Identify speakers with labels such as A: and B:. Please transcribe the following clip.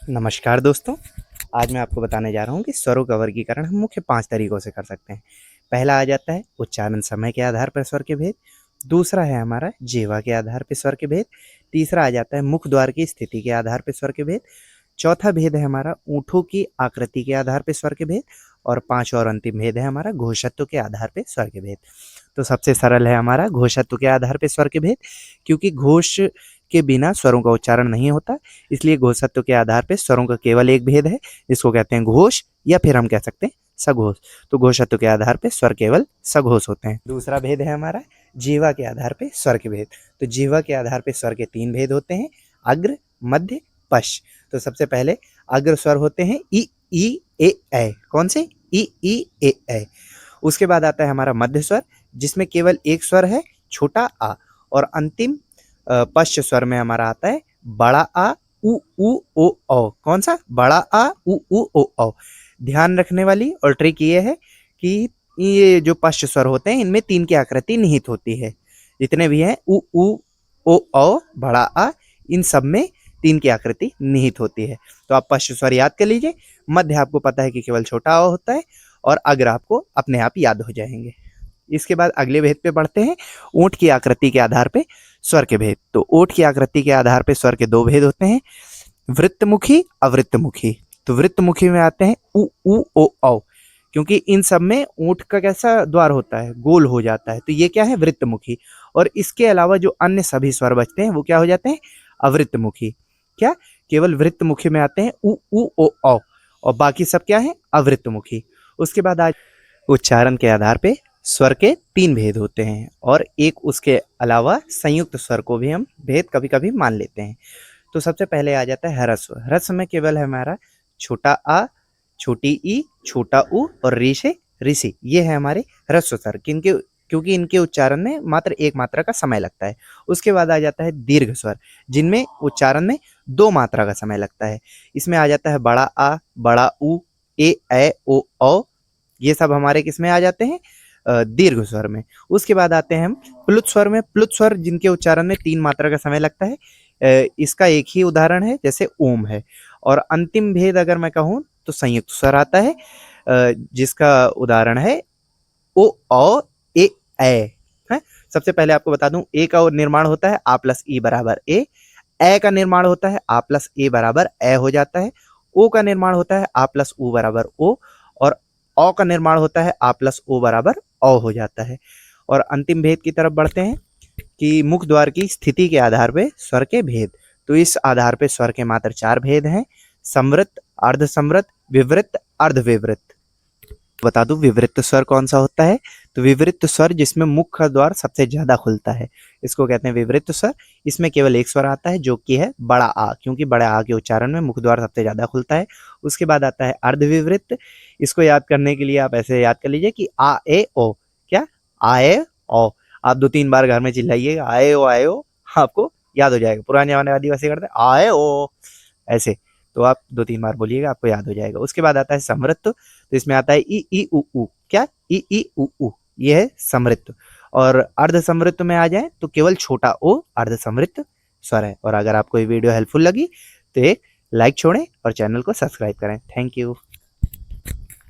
A: नमस्कार दोस्तों। आज मैं आपको बताने जा रहा हूँ कि स्वरों का वर्गीकरण हम मुख्य 5 तरीकों से कर सकते हैं। पहला आ जाता है उच्चारण समय के आधार पर स्वर के भेद। दूसरा है हमारा जिह्वा के आधार पर स्वर के भेद। तीसरा आ जाता है मुख द्वार की स्थिति के आधार पर स्वर के भेद। चौथा भेद है हमारा ऊँटों की आकृति के आधार पर स्वर के भेद। और 5 और अंतिम भेद है हमारा घोषत्व के आधार पर स्वर के भेद। तो सबसे सरल है हमारा घोषत्व के आधार पर स्वर के भेद, क्योंकि घोष के बिना स्वरों का उच्चारण नहीं होता, इसलिए घोषत्व के आधार पर स्वरों का केवल एक भेद है, जिसको कहते हैं घोष, या फिर हम कह सकते हैं सघोष। तो घोषत्व के आधार पर स्वर केवल सघोष होते हैं। दूसरा भेद है हमारा जिह्वा के आधार पर स्वर के भेद। तो जिह्वा के आधार पर स्वर के 3 भेद होते हैं, अग्र, मध्य, पश्च। तो सबसे पहले अग्र स्वर होते हैं ई ए ऐ। कौन से? ई ए ऐ। उसके बाद आता है हमारा मध्य स्वर, जिसमें केवल एक स्वर है, छोटा आ। और अंतिम पश्च स्वर में हमारा आता है बड़ा आ, उ ओ औ। कौन सा? बड़ा आ, उ ओ औ। ध्यान रखने वाली और ट्रिक ये है कि ये जो पश्च स्वर होते हैं, इनमें 3 की आकृति निहित होती है। जितने भी हैं उ ओ औ, बड़ा आ, इन सब में 3 की आकृति निहित होती है। तो आप पश्च स्वर याद कर लीजिए। मध्य आपको पता है कि केवल छोटा आ होता है, और अग्र आपको अपने आप याद हो जाएंगे। इसके बाद अगले भेद पे बढ़ते हैं, ऊंट की आकृति के आधार पे स्वर के भेद। तो ऊंट की आकृति के आधार पे स्वर के 2 भेद होते हैं, वृत्तमुखी, अवृत्तमुखी। तो वृत्तमुखी में आते हैं उ ओ औ, क्योंकि इन सब में ऊंट का कैसा द्वार होता है? गोल हो जाता है। तो ये क्या है? वृत्तमुखी। और इसके अलावा जो अन्य सभी स्वर बचते हैं वो क्या हो जाते हैं? अवृत्तमुखी। क्या? केवल वृत्तमुखी में आते हैं उ ओ औ, और बाकी सब क्या है? अवृत्तमुखी। उसके बाद आज उच्चारण के आधार पे स्वर के 3 भेद होते हैं, और एक उसके अलावा संयुक्त स्वर को भी हम भेद कभी कभी मान लेते हैं। तो सबसे पहले आ जाता है ह्रस्व। ह्रस्व में केवल है हमारा छोटा आ, छोटी ई, छोटा उ और री से ऋषि। ये है हमारे ह्रस्व स्वर, क्योंकि इनके उच्चारण में मात्र एक मात्रा का समय लगता है। उसके बाद आ जाता है दीर्घ स्वर, जिनमें उच्चारण में 2 मात्रा का समय लगता है। इसमें आ जाता है बड़ा आ, बड़ा उ, ए ऐ ओ औ। ये सब हमारे किस में आ जाते हैं? दीर्घ स्वर में। उसके बाद आते हैं हम प्लुत स्वर में। प्लुत स्वर जिनके उच्चारण में 3 मात्रा का समय लगता है। इसका एक ही उदाहरण है, जैसे ओम है। और अंतिम भेद अगर मैं कहूँ तो संयुक्त स्वर आता है, जिसका उदाहरण है ओ औ ए ऐ। सबसे पहले आपको बता दूं, ए का निर्माण होता है आ प्लस ई बराबर ए का निर्माण होता है आ प्लस ए बराबर ए हो जाता है। ओ का निर्माण होता है आ प्लस उ बराबर ओ, और औ का निर्माण होता है आ प्लस ओ बराबर औ हो जाता है। और अंतिम भेद की तरफ बढ़ते हैं कि मुख द्वार की स्थिति के आधार पे स्वर के भेद। तो इस आधार पे स्वर के मात्र 4 भेद हैं, समृत, अर्ध समृत, विवृत, अर्धविवृत। बता दूं विवृत स्वर कौन सा होता है? तो विवृत स्वर जिसमें मुख का द्वार सबसे ज्यादा खुलता है, इसको कहते हैं विवृत स्वर। इसमें केवल एक स्वर आता है, जो कि है बड़ा आ, क्योंकि बड़ा आ के उच्चारण में मुख द्वार सबसे ज्यादा खुलता है। उसके बाद आता है अर्धविवृत। इसको याद करने के लिए आप ऐसे याद कर लीजिए कि आ ए ओ। क्या? आ ए ओ। आप 2-3 बार घर में चिल्लाइएगा आए ओ, आपको याद हो जाएगा। पुराने जमाने आदिवासी करते आए ओ, ऐसे। तो आप 2-3 बार बोलिएगा, आपको याद हो जाएगा। उसके बाद आता है समृत। तो इसमें आता है ई उ। क्या? ई उ। ये है समृत। और अर्ध समृत में आ जाए तो केवल छोटा ओ अर्ध समृत स्वर है। और अगर आपको ये वीडियो हेल्पफुल लगी तो एक लाइक छोड़ें और चैनल को सब्सक्राइब करें। Thank you.